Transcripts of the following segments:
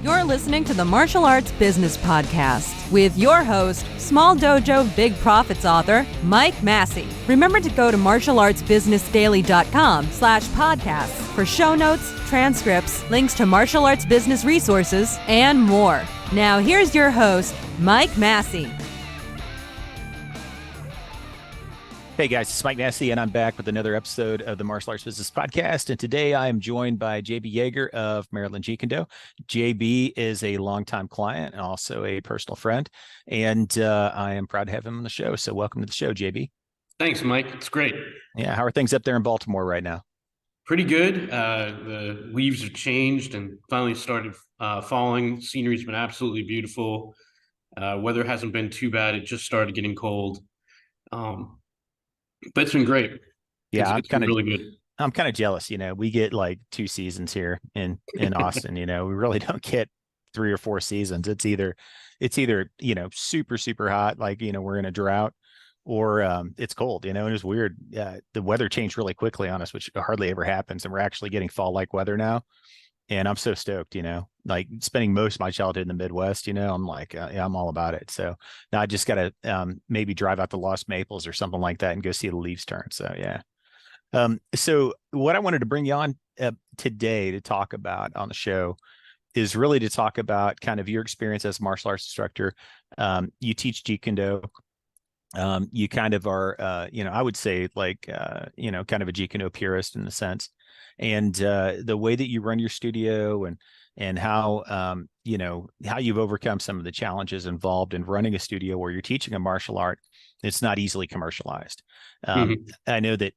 You're listening to the Martial Arts Business Podcast with your host, Small Dojo Big Profits author, Mike Massie. Remember to go to martialartsbusinessdaily.com/podcasts for show notes, transcripts, links to martial arts business resources, and more. Now here's your host, Mike Massie. Hey guys, it's Mike Massie, and I'm back with another episode of the Martial Arts Business Podcast. And today I am joined by JB Jaeger of Maryland JKD. JB is a longtime client and also a personal friend, and I am proud to have him on the show. So welcome to the show, JB. Thanks, Mike. It's great. Yeah, how are things up there in Baltimore right now? Pretty good. The leaves have changed and finally started falling. Scenery's been absolutely beautiful. Weather hasn't been too bad. It just started getting cold. But it's been great. Yeah, it's been really good. I'm kind of jealous. You know, we get like 2 seasons here in Austin. You know, we really don't get 3 or 4 seasons. It's either you know, super hot, like, you know, we're in a drought, or it's cold. You know, and it's weird. The weather changed really quickly on us, which hardly ever happens, and we're actually getting fall-like weather now. And I'm so stoked, you know, like spending most of my childhood in the Midwest, you know, I'm like, yeah, I'm all about it. So now I just got to maybe drive out to Lost Maples or something like that and go see the leaves turn. So, yeah. So what I wanted to bring you on today to talk about on the show is really to talk about kind of your experience as a martial arts instructor. You teach Jeet Kune. You kind of are, you know, I would say like, you know, kind of a Jeet Kune purist in a sense. And the way that you run your studio and how, you know, how you've overcome some of the challenges involved in running a studio where you're teaching a martial art, it's not easily commercialized. I know that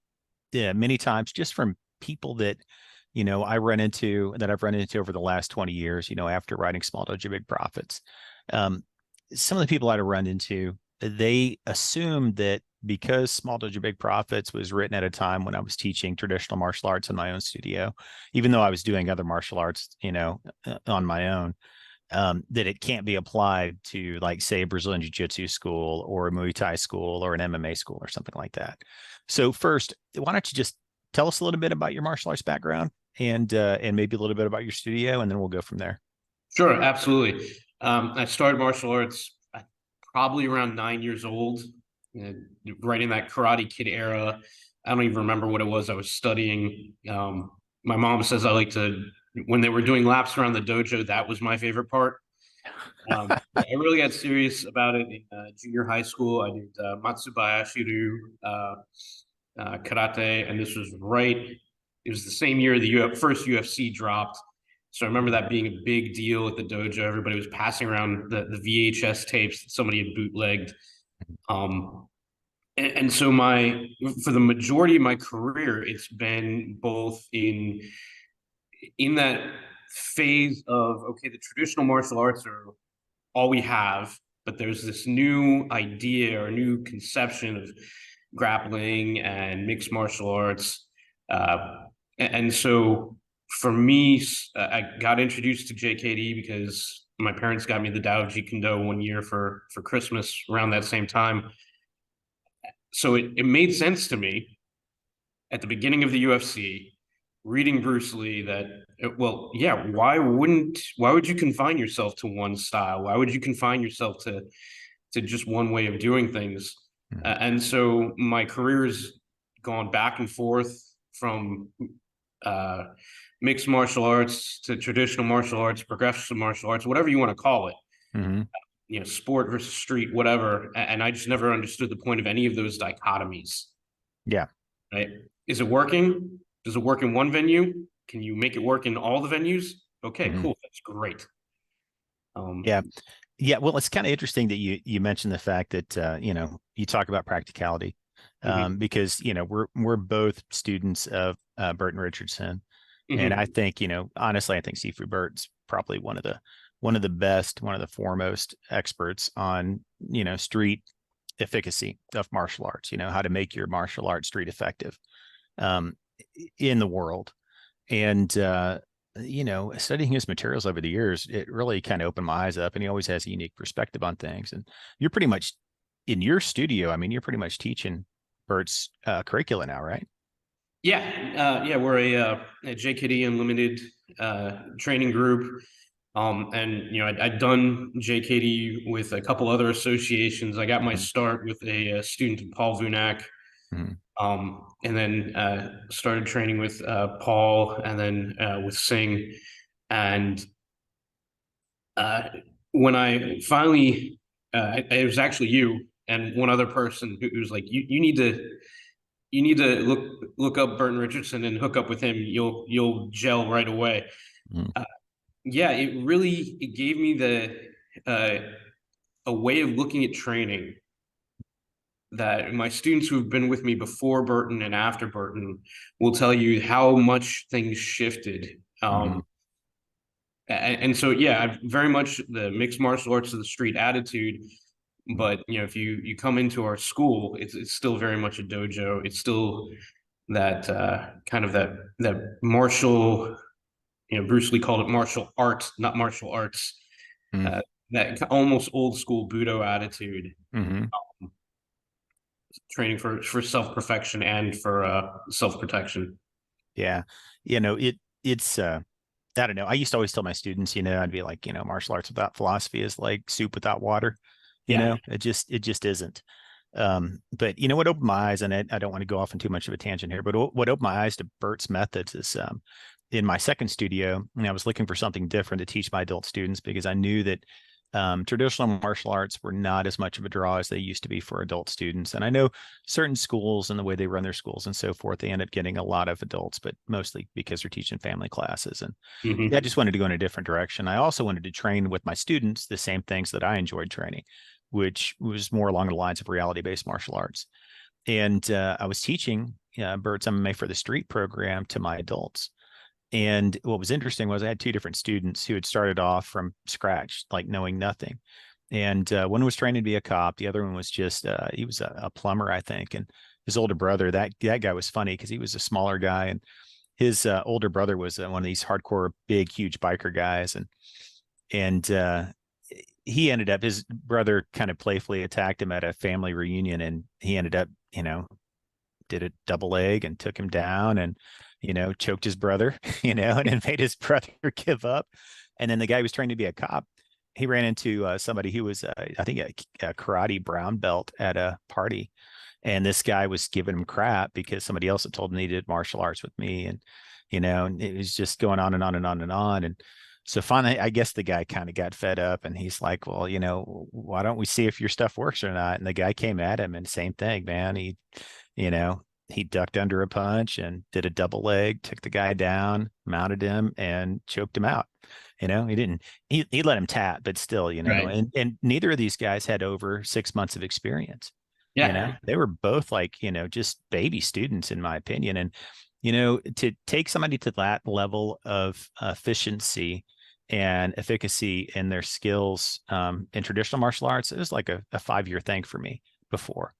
many times just from people that, you know, I've run into over the last 20 years, you know, after writing Small Dojo Big Profits, some of the people I've run into, they assume that because Small Dojo Big Profits was written at a time when I was teaching traditional martial arts in my own studio, even though I was doing other martial arts, you know, on my own, that it can't be applied to, like, say, a Brazilian Jiu-Jitsu school or a Muay Thai school or an MMA school or something like that. So first, why don't you just tell us a little bit about your martial arts background and maybe a little bit about your studio, and then we'll go from there. Sure, absolutely. I started martial arts probably around 9 years old, right in that Karate Kid era. I don't even remember what it was I was studying. My mom says I like to, when they were doing laps around the dojo, that was my favorite part. I really got serious about it in junior high school. I did Matsubayashi karate, and this was it was the same year the first UFC dropped. So I remember that being a big deal at the dojo. Everybody was passing around the VHS tapes that somebody had bootlegged. And so for the majority of my career, it's been both in that phase of, okay, the traditional martial arts are all we have, but there's this new idea or new conception of grappling and mixed martial arts. And so for me, I got introduced to JKD because my parents got me the Tao of Jeet Kune one year for Christmas around that same time. So it made sense to me at the beginning of the UFC, reading Bruce Lee, that, well, yeah, why would you confine yourself to one style? Why would you confine yourself to just one way of doing things? And so my career has gone back and forth from mixed martial arts to traditional martial arts, progressive martial arts, whatever you want to call it. You know, sport versus street, whatever. And I just never understood the point of any of those dichotomies. Yeah. Right. Is it working? Does it work in one venue? Can you make it work in all the venues? Okay, cool. That's great. Yeah. Well, it's kind of interesting that you mentioned the fact that, you know, you talk about practicality, because, you know, we're both students of Burton Richardson. And I think, you know, honestly, I think Sifu Burt's probably one of the best, one of the foremost experts on, you know, street efficacy of martial arts, you know, how to make your martial art street effective in the world. And, you know, studying his materials over the years, it really kind of opened my eyes up, and he always has a unique perspective on things. And you're pretty much in your studio, I mean, you're pretty much teaching Burt's curricula now, right? Yeah, we're a JKD Unlimited training group. And I'd done JKD with a couple other associations. I got my start with a student, Paul Vunak, and then started training with Paul, and then with Singh. And when I finally, it was actually you and one other person who was like, you need to look up Burton Richardson and hook up with him. You'll gel right away. Yeah, it gave me a way of looking at training that my students who've been with me before Burton and after Burton will tell you how much things shifted. And so, yeah, I've very much the mixed martial arts of the street attitude. But if you come into our school, it's still very much a dojo. It's still that kind of that martial. Bruce Lee called it martial art, not martial arts. That almost old school Budo attitude. Training for self-perfection and for self-protection. Yeah. It's I don't know. I used to always tell my students, I'd be like, martial arts without philosophy is like soup without water. It just isn't. But what opened my eyes, and I don't want to go off on too much of a tangent here, but what opened my eyes to Bert's methods is in my second studio, I was looking for something different to teach my adult students because I knew that traditional martial arts were not as much of a draw as they used to be for adult students. And I know certain schools and the way they run their schools and so forth, they end up getting a lot of adults, but mostly because they're teaching family classes. And I just wanted to go in a different direction. I also wanted to train with my students the same things that I enjoyed training, which was more along the lines of reality-based martial arts. And I was teaching Bert's MMA for the Street program to my adults. And what was interesting was I had two different students who had started off from scratch, like knowing nothing. And one was training to be a cop. The other one was just, he was a plumber, I think. And his older brother, that guy was funny because he was a smaller guy. And his older brother was one of these hardcore, big, huge biker guys. And he ended up, his brother kind of playfully attacked him at a family reunion. And he ended up, did a double leg and took him down and, choked his brother, and then made his brother give up. And then the guy who was trained to be a cop, he ran into somebody who was, I think, a karate brown belt at a party. And this guy was giving him crap because somebody else had told him he did martial arts with me. And, and it was just going on and on and on and on. And so finally, I guess the guy kind of got fed up and he's like, well, why don't we see if your stuff works or not? And the guy came at him and same thing, man. He ducked under a punch and did a double leg, took the guy down, mounted him and choked him out. He let him tap, but still, Right. and neither of these guys had over 6 months of experience. Yeah. They were both like, just baby students in my opinion. And, to take somebody to that level of efficiency and efficacy in their skills in traditional martial arts, it was like a 5-year thing for me before.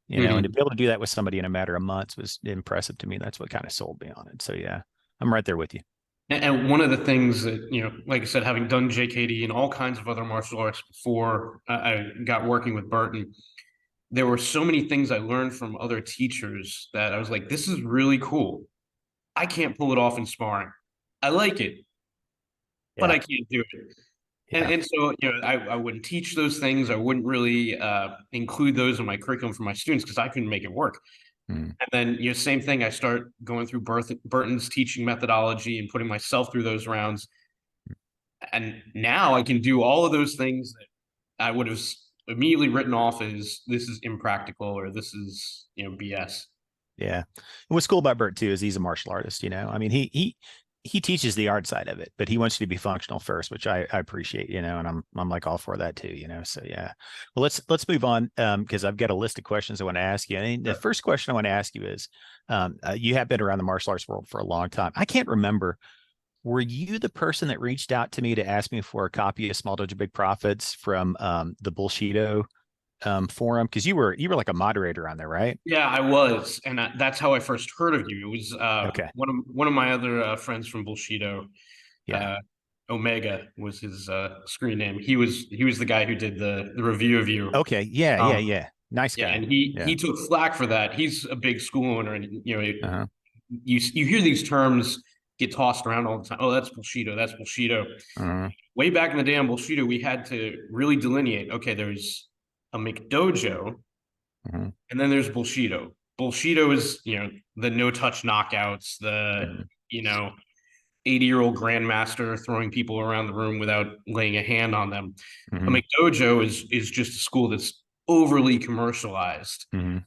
And to be able to do that with somebody in a matter of months was impressive to me. That's what kind of sold me on it. So yeah, I'm right there with you. And one of the things that, like I said, having done JKD and all kinds of other martial arts before I got working with Burton, there were so many things I learned from other teachers that I was like, this is really cool. I can't pull it off in sparring. I like it, but I can't do it. And so, I wouldn't teach those things. I wouldn't really include those in my curriculum for my students because I couldn't make it work. And then, same thing. I start going through Burton's teaching methodology and putting myself through those rounds. And now I can do all of those things that I would have immediately written off as this is impractical or this is, BS. Yeah. And what's cool about Bert too is he's a martial artist. I mean, he teaches the art side of it, but he wants you to be functional first, which I appreciate, and I'm like all for that too, so yeah. Well, let's move on. Cause I've got a list of questions I want to ask you. And the first question I want to ask you is, you have been around the martial arts world for a long time. I can't remember, were you the person that reached out to me to ask me for a copy of Small Dojo Big Profits from, the Bullido forum? Cause you were like a moderator on there, right? Yeah, I was, and that's how I first heard of you. It was Okay. one of my other friends from Bullido. Yeah. Omega was his screen name. He was the guy who did the review of you. Okay. Yeah. Nice guy. Yeah, and he took flack for that. He's a big school owner, and you hear these terms get tossed around all the time. Oh, that's Bushido. That's Bushido. Mm-hmm. Way back in the day on Bushido, we had to really delineate. Okay, there's a McDojo, Mm-hmm. and then there's Bushido. Bushido is, the no touch knockouts, the, Mm-hmm. 80-year-old grandmaster throwing people around the room without laying a hand on them. A Mm-hmm. McDojo is just a school that's overly commercialized. Mm-hmm.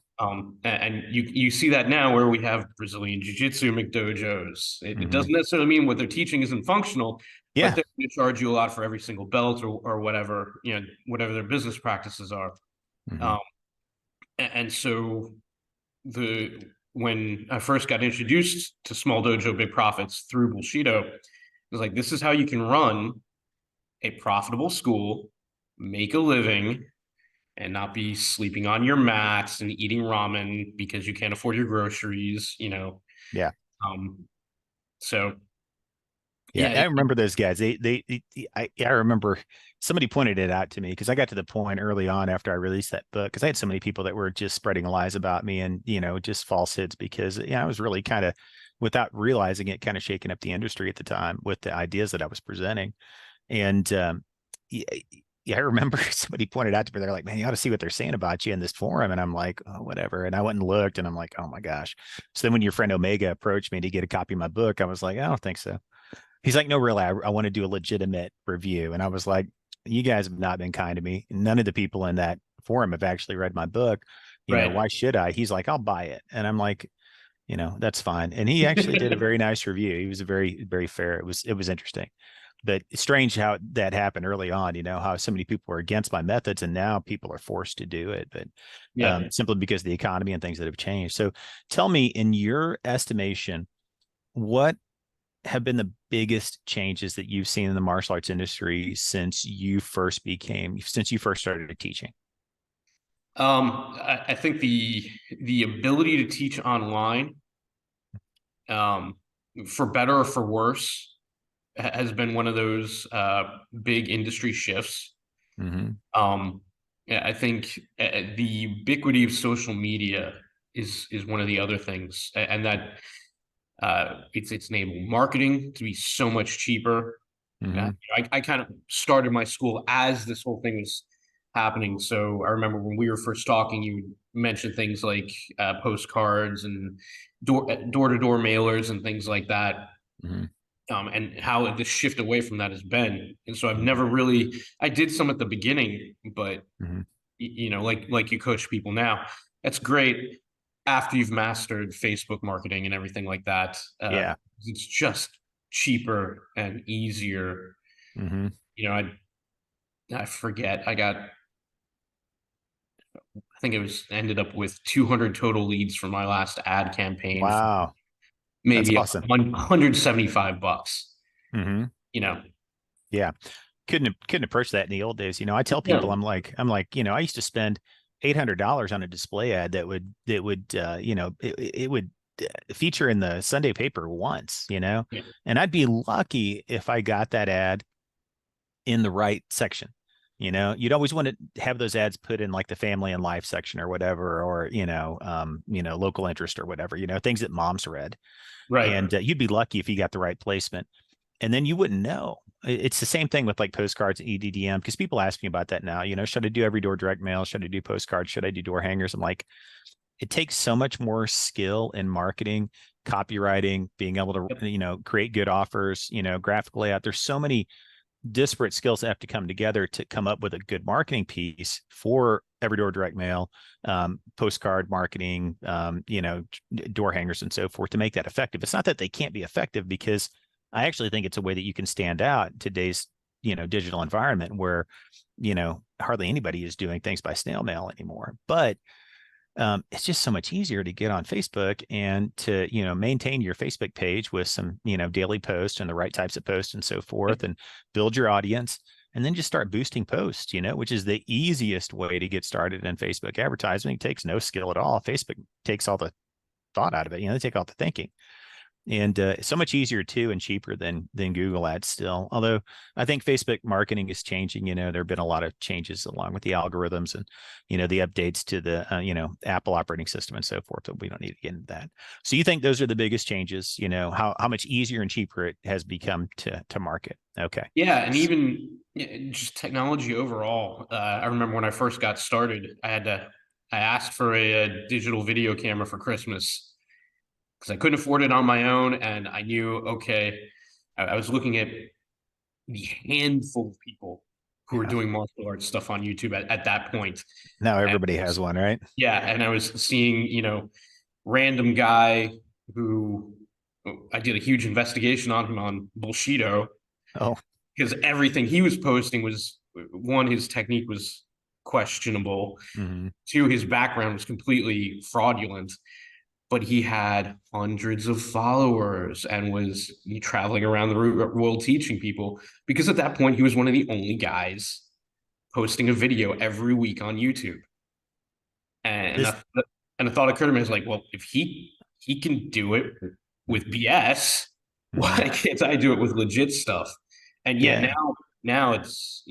And you see that now where we have Brazilian Jiu-Jitsu McDojos. It Mm-hmm. doesn't necessarily mean what they're teaching isn't functional, but Yeah. they're going to charge you a lot for every single belt or whatever, whatever their business practices are. Mm-hmm. Um, and so when I first got introduced to small dojo big profits through Bushido, it was like, this is how you can run a profitable school, make a living, and not be sleeping on your mats and eating ramen because you can't afford your groceries, Yeah. So Yeah, yeah. I remember those guys. I remember somebody pointed it out to me because I got to the point early on after I released that book because I had so many people that were just spreading lies about me and just falsehoods because I was really kind of, without realizing it, kind of shaking up the industry at the time with the ideas that I was presenting. And yeah, I remember somebody pointed out to me, they're like, man, you ought to see what they're saying about you in this forum. And I'm like, oh, whatever. And I went and looked and I'm like, oh my gosh. So then when your friend Omega approached me to get a copy of my book, I was like, I don't think so. He's like, no, really, I want to do a legitimate review. And I was like, you guys have not been kind to me. None of the people in that forum have actually read my book. Right. Why should I? He's like, I'll buy it. And I'm like, that's fine. And he actually did a very nice review. He was a very, very fair. It was interesting. But it's strange how that happened early on, how so many people were against my methods and now people are forced to do it, but simply because of the economy and things that have changed. So tell me, in your estimation, what have been the biggest changes that you've seen in the martial arts industry since you first started teaching? I think the ability to teach online, for better or for worse, has been one of those big industry shifts. Mm-hmm. Yeah, I think the ubiquity of social media is one of the other things, and that it's enabled marketing to be so much cheaper. Mm-hmm. I kind of started my school as this whole thing was happening. So I remember when we were first talking, you mentioned things like postcards and door-to-door mailers and things like that. Mm-hmm. And how the shift away from that has been. And so I've Mm-hmm. never really, I did some at the beginning, but Mm-hmm. like you coach people now, that's great after you've mastered Facebook marketing and everything like that. Yeah. It's just cheaper and easier. Mm-hmm. I forget. I think it was ended up with 200 total leads for my last ad campaign. Wow. Maybe That's awesome. $175. Mm-hmm. Yeah. Couldn't approach that in the old days. I tell people, I'm like, I used to spend $800 on a display ad that would it would feature in the Sunday paper once, and I'd be lucky if I got that ad in the right section. You'd always want to have those ads put in like the family and life section or whatever, or local interest or whatever, things that moms read. Right. And you'd be lucky if you got the right placement. And then you wouldn't know. It's the same thing with like postcards and EDDM, because people ask me about that now. Should I do every door direct mail? Should I do postcards? Should I do door hangers? I'm like, it takes so much more skill in marketing, copywriting, being able to, create good offers, graphic layout. There's so many disparate skills that have to come together to come up with a good marketing piece for every door direct mail, postcard marketing, door hangers and so forth to make that effective. It's not that they can't be effective, because I actually think it's a way that you can stand out in today's, digital environment where, hardly anybody is doing things by snail mail anymore. But it's just so much easier to get on Facebook and to, maintain your Facebook page with some, daily posts and the right types of posts and so forth, and build your audience, and then just start boosting posts, which is the easiest way to get started in Facebook advertising. It takes no skill at all. Facebook takes all the thought out of it. They take all the thinking. and so much easier too and cheaper than Google Ads still. Although I think Facebook marketing is changing. There have been a lot of changes along with the algorithms and the updates to the Apple operating system and so forth. But we don't need to get into that. So you think those are the biggest changes? How much easier and cheaper it has become to market. Okay. Yeah, and even just technology overall. I remember when I first got started, I asked for a digital video camera for Christmas because I couldn't afford it on my own. And I knew, okay, I was looking at the handful of people who were doing martial arts stuff on YouTube at that point. Now everybody has one, right? Yeah. And I was seeing, random guy who I did a huge investigation on him on Bullido. Oh, because everything he was posting was, one, his technique was questionable. mm-hmm. Two, his background was completely fraudulent. But he had hundreds of followers and was traveling around the world teaching people, because at that point he was one of the only guys posting a video every week on YouTube. And the thought occurred to me, I was like, well, if he can do it with BS, why can't I do it with legit stuff? And yet now it's,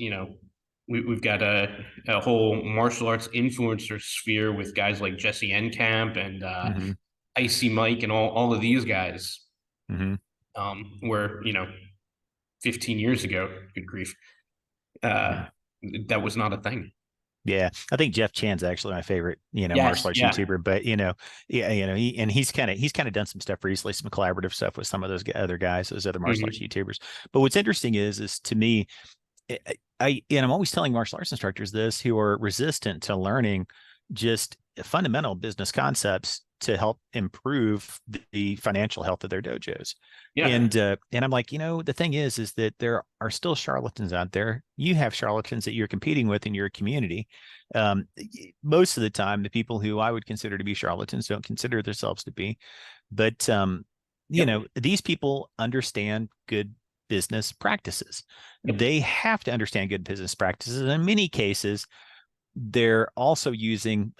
we've got a whole martial arts influencer sphere with guys like Jesse Enkamp and Icy Mike and all of these guys, where 15 years ago, good grief, that was not a thing. Yeah, I think Jeff Chan's actually my favorite, martial arts YouTuber. But he's kind of done some stuff recently, some collaborative stuff with some of those other guys, those other martial arts YouTubers. But what's interesting is to me, I'm always telling martial arts instructors this who are resistant to learning just fundamental business concepts to help improve the financial health of their dojos. Yeah. And I'm like, the thing is that there are still charlatans out there. You have charlatans that you're competing with in your community. Most of the time, the people who I would consider to be charlatans don't consider themselves to be. But, these people understand good business practices. Yep. They have to understand good business practices. In many cases, they're also using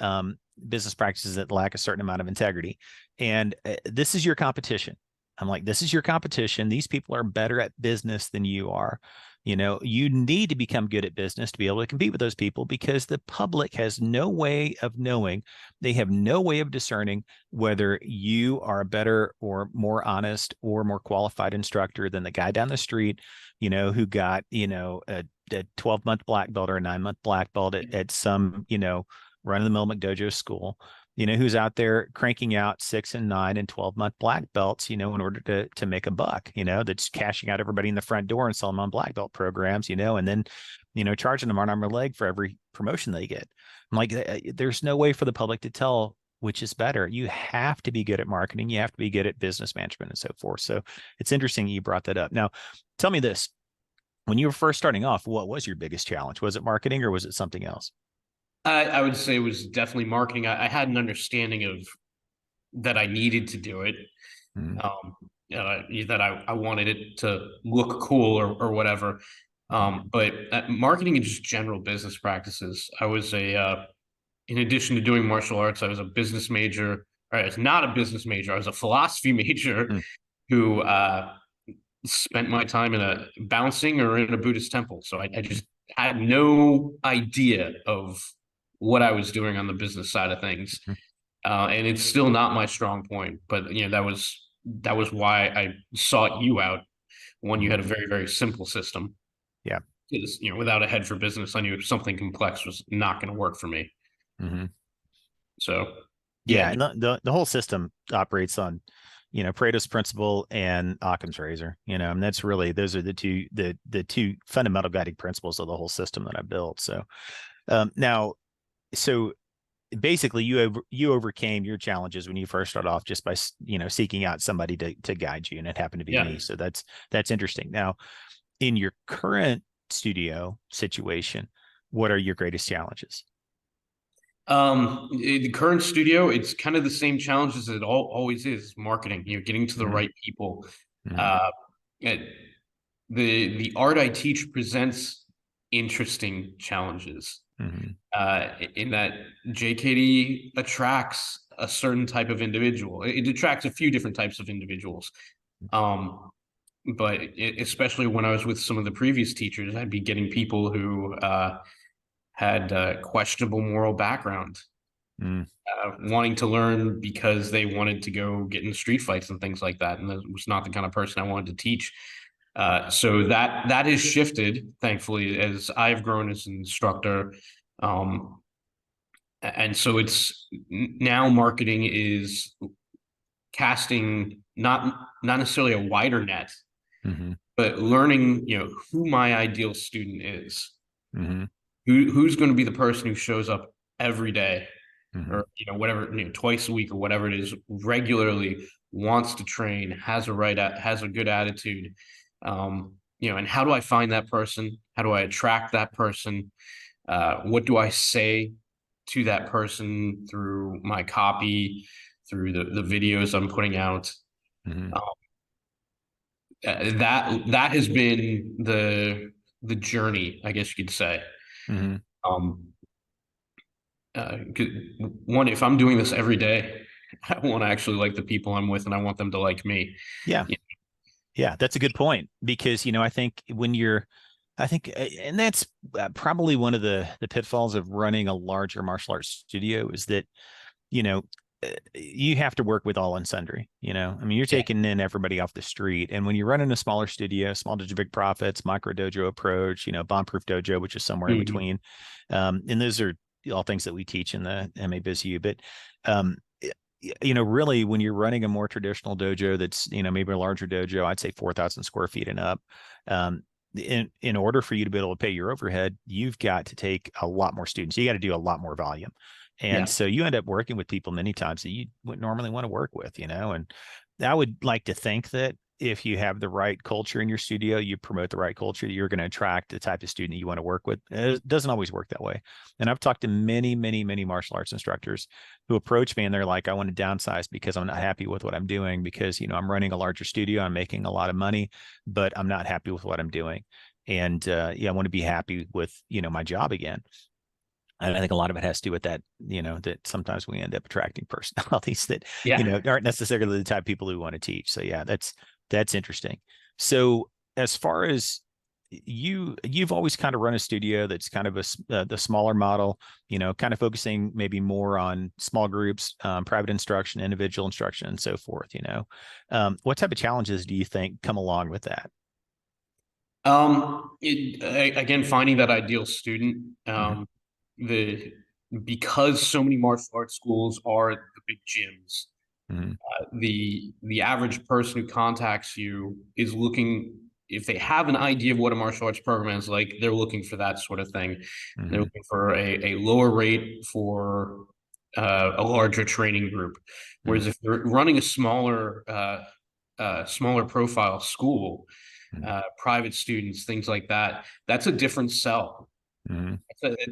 business practices that lack a certain amount of integrity. And this is your competition. I'm like, this is your competition. These people are better at business than you are. You need to become good at business to be able to compete with those people, because the public has no way of knowing. They have no way of discerning whether you are a better or more honest or more qualified instructor than the guy down the street, who got, a 12-month black belt or a 9-month black belt at some, run-of-the-mill McDojo school, who's out there cranking out 6 and 9 and 12-month black belts, in order to make a buck, that's cashing out everybody in the front door and selling them on black belt programs, and then, charging them arm or leg for every promotion they get. I'm like, there's no way for the public to tell which is better. You have to be good at marketing. You have to be good at business management and so forth. So it's interesting you brought that up. Now, tell me this. When you were first starting off, what was your biggest challenge? Was it marketing or was it something else? I would say it was definitely marketing. I had an understanding of that I needed to do it, that I wanted it to look cool or whatever. But marketing and just general business practices. I was in addition to doing martial arts, I was a business major. Or I was not a business major. I was a philosophy major who spent my time in a bouncing or in a Buddhist temple. So I just had no idea of what I was doing on the business side of things. And it's still not my strong point, but that was why I sought you out. One, you had a very, very simple system. Yeah. Because, without a head for business, I knew something complex was not going to work for me. So yeah. And the whole system operates on, Pareto's principle and Occam's razor, and that's really, those are the two fundamental guiding principles of the whole system that I built. So so basically you overcame your challenges when you first started off just by, seeking out somebody to guide you. And it happened to be me. So that's interesting. Now, in your current studio situation, what are your greatest challenges? In the current studio, it's kind of the same challenges it always is: marketing, getting to the right people. The art I teach presents interesting challenges in that JKD attracts a certain type of individual. It attracts a few different types of individuals. But especially when I was with some of the previous teachers, I'd be getting people who had questionable moral background, wanting to learn because they wanted to go get in street fights and things like that. And that was not the kind of person I wanted to teach. So that has shifted, thankfully, as I've grown as an instructor. And so it's now marketing is casting not necessarily a wider net, but learning, who my ideal student is, who's going to be the person who shows up every day, or whatever, twice a week or whatever it is, regularly, wants to train, has a good attitude, and how do I find that person? How do I attract that person? What do I say to that person through my copy, through the videos I'm putting out? That has been the journey, I guess you could say. One, if I'm doing this every day, I want to actually like the people I'm with, and I want them to like me. Yeah, that's a good point, because I think and that's probably one of the pitfalls of running a larger martial arts studio, is that you have to work with all and sundry. I mean, you're taking in everybody off the street. And when you're running a smaller studio, small dojo, big profits, micro dojo approach, Bombproof Dojo, which is somewhere in between. And those are all things that we teach in the MA Biz U. But, really, when you're running a more traditional dojo that's, maybe a larger dojo, I'd say 4,000 square feet and up. In order for you to be able to pay your overhead, you've got to take a lot more students. You got to do a lot more volume. And so you end up working with people many times that you wouldn't normally want to work with, and I would like to think that if you have the right culture in your studio, you promote the right culture, you're going to attract the type of student that you want to work with. It doesn't always work that way. And I've talked to many, many, many martial arts instructors who approach me and they're like, I want to downsize because I'm not happy with what I'm doing, because, I'm running a larger studio, I'm making a lot of money, but I'm not happy with what I'm doing. And I want to be happy with, my job again. And I think a lot of it has to do with that, that sometimes we end up attracting personalities that, aren't necessarily the type of people who want to teach. So that's interesting. So as far as you've always kind of run a studio that's kind of the smaller model, kind of focusing maybe more on small groups, private instruction, individual instruction, and so forth. What type of challenges do you think come along with that? Again, finding that ideal student. Because so many martial arts schools are the big gyms, the average person who contacts you is looking, if they have an idea of what a martial arts program is like, they're looking for that sort of thing. They're looking for a lower rate for a larger training group. Whereas if you're running a smaller profile school, private students, things like that, that's a different sell.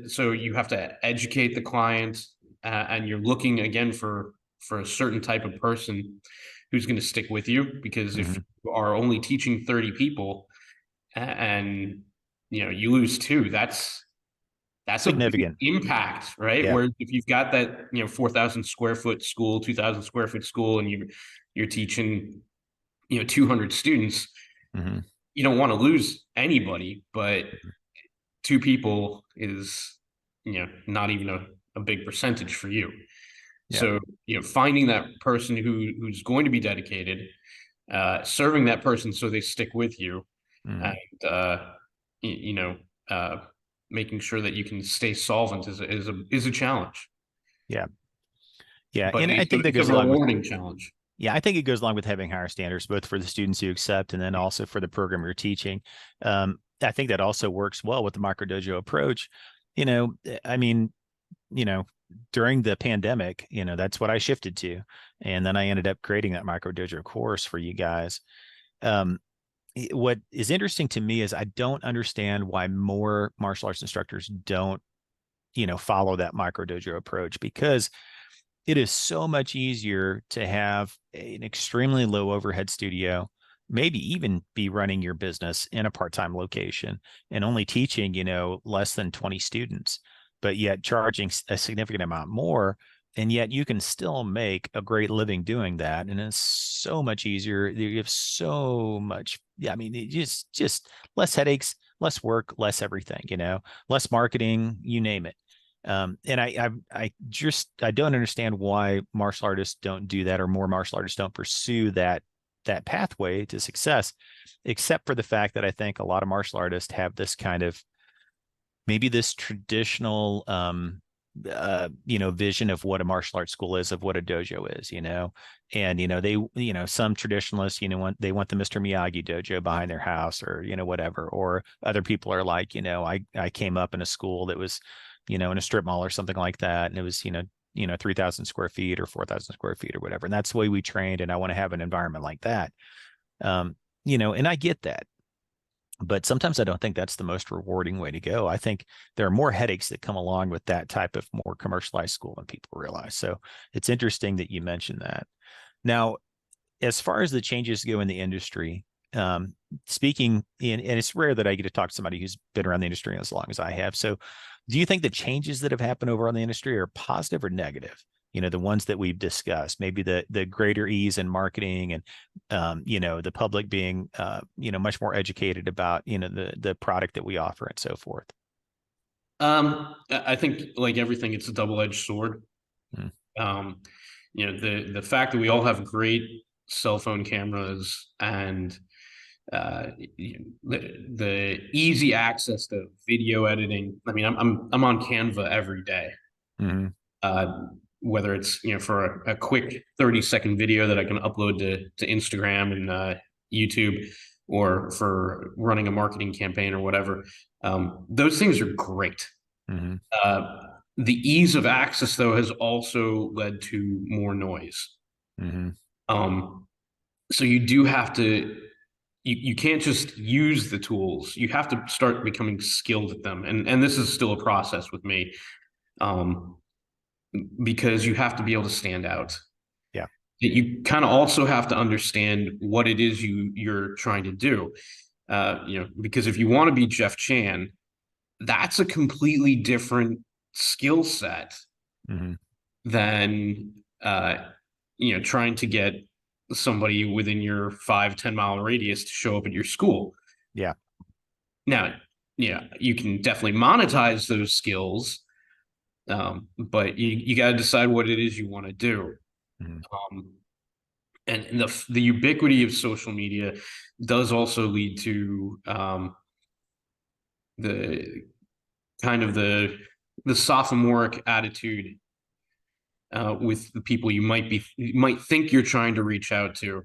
So you have to educate the client, and you're looking again for a certain type of person who's going to stick with you, because if you are only teaching 30 people and you lose 2, that's significant impact, right? Whereas if you've got that 4,000 square foot school, 2,000 square foot school, and you're teaching 200 students, you don't want to lose anybody, but 2 people is, not even a big percentage for you. So, finding that person who's going to be dedicated, serving that person so they stick with you, and, making sure that you can stay solvent is a challenge. Yeah. But and I think that goes a along rewarding with challenge. Yeah, I think it goes along with having higher standards, both for the students you accept and then also for the program you're teaching. I think that also works well with the micro dojo approach. I mean, during the pandemic, that's what I shifted to. And then I ended up creating that micro dojo course for you guys. What is interesting to me is I don't understand why more martial arts instructors don't, follow that micro dojo approach, because it is so much easier to have an extremely low overhead studio, maybe even be running your business in a part-time location and only teaching, less than 20 students, but yet charging a significant amount more And yet you can still make a great living doing that. And it's so much easier. You have so much, yeah, I mean, it just less headaches, less work, less everything, less marketing, you name it. And I don't understand why martial artists don't do that, or more martial artists don't pursue that pathway to success, except for the fact that I think a lot of martial artists have this kind of, maybe this traditional, vision of what a martial arts school is, of what a dojo is, and, they, some traditionalists, they want the Mr. Miyagi dojo behind their house, or, whatever, or other people are like, I came up in a school that was, in a strip mall or something like that. And it was, 3,000 square feet or 4,000 square feet or whatever. And that's the way we trained. And I want to have an environment like that. And I get that. But sometimes I don't think that's the most rewarding way to go. I think there are more headaches that come along with that type of more commercialized school than people realize. So it's interesting that you mentioned that. Now, as far as the changes go in the industry, speaking in, and it's rare that I get to talk to somebody who's been around the industry as long as I have. So do you think the changes that have happened over on the industry are positive or negative? The ones that we've discussed, maybe the greater ease in marketing, and, the public being, much more educated about, the product that we offer and so forth. I think, like everything, it's a double-edged sword. The fact that we all have great cell phone cameras, and the easy access to video editing. I mean, I'm on Canva every day. Whether it's, for a quick 30-second video that I can upload to Instagram and YouTube, or for running a marketing campaign or whatever. Those things are great. The ease of access, though, has also led to more noise. So you do have to, you can't just use the tools. You have to start becoming skilled at them. And this is still a process with me. Because you have to be able to stand out. Yeah. You kind of also have to understand what it is you're trying to do. Because if you want to be Jeff Chan, that's a completely different skill set than trying to get somebody within your 5-10 mile radius to show up at your school. Yeah. Now, you can definitely monetize those skills. But you got to decide what it is you want to do. And the ubiquity of social media does also lead to the kind of the sophomoric attitude with the people you might think you're trying to reach out to.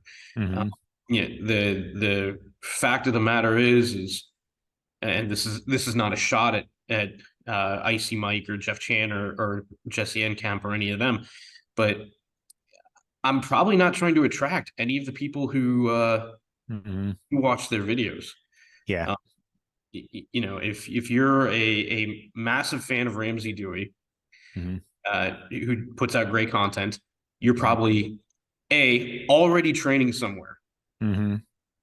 The fact of the matter is, and this is not a shot at Icy Mike or Jeff Chan or Jesse Enkamp or any of them, but I'm probably not trying to attract any of the people who watch their videos. Yeah. If you're a massive fan of Ramsey Dewey, who puts out great content, you're probably already training somewhere.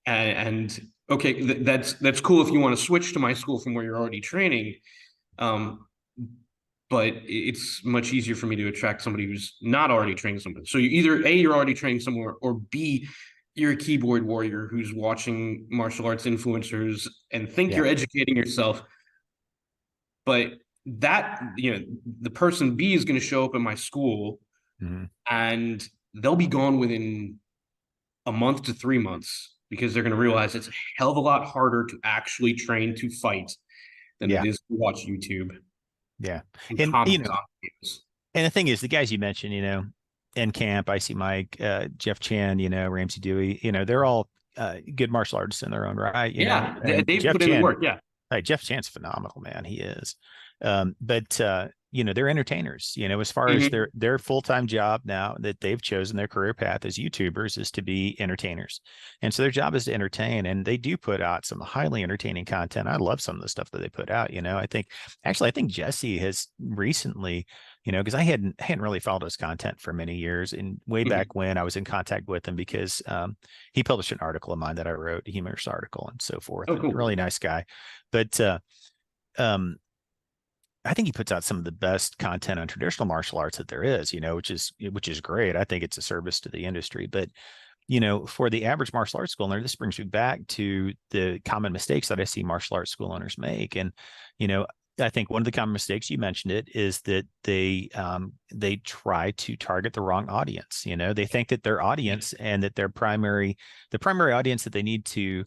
And okay, that's cool if you want to switch to my school from where you're already training. But it's much easier for me to attract somebody who's not already training somewhere. So you're already training somewhere, or B, you're a keyboard warrior who's watching martial arts influencers and think you're educating yourself. But that, the person B is going to show up in my school and they'll be gone within a month to 3 months, because they're going to realize it's a hell of a lot harder to actually train to fight than it is to watch YouTube. Yeah. And the thing is, the guys you mentioned, Enkamp, Icy Mike, Jeff Chan, Ramsey Dewey, they're all good martial artists in their own right. They've put in the work. Yeah. Right. Jeff Chan's phenomenal, man. He is. But they're entertainers, as far as their full-time job now that they've chosen their career path as YouTubers is to be entertainers. And so their job is to entertain, and they do put out some highly entertaining content. I love some of the stuff that they put out. I think Jesse has recently, because I hadn't really followed his content for many years, and way back when I was in contact with him because he published an article of mine that I wrote, a humorous article and so forth. Oh, cool. Really nice guy. But I think he puts out some of the best content on traditional martial arts that there is, which is great. I think it's a service to the industry. But, for the average martial arts school owner, this brings me back to the common mistakes that I see martial arts school owners make. And, I think one of the common mistakes, you mentioned it, is that they try to target the wrong audience. They think that their audience and that the primary audience that they need to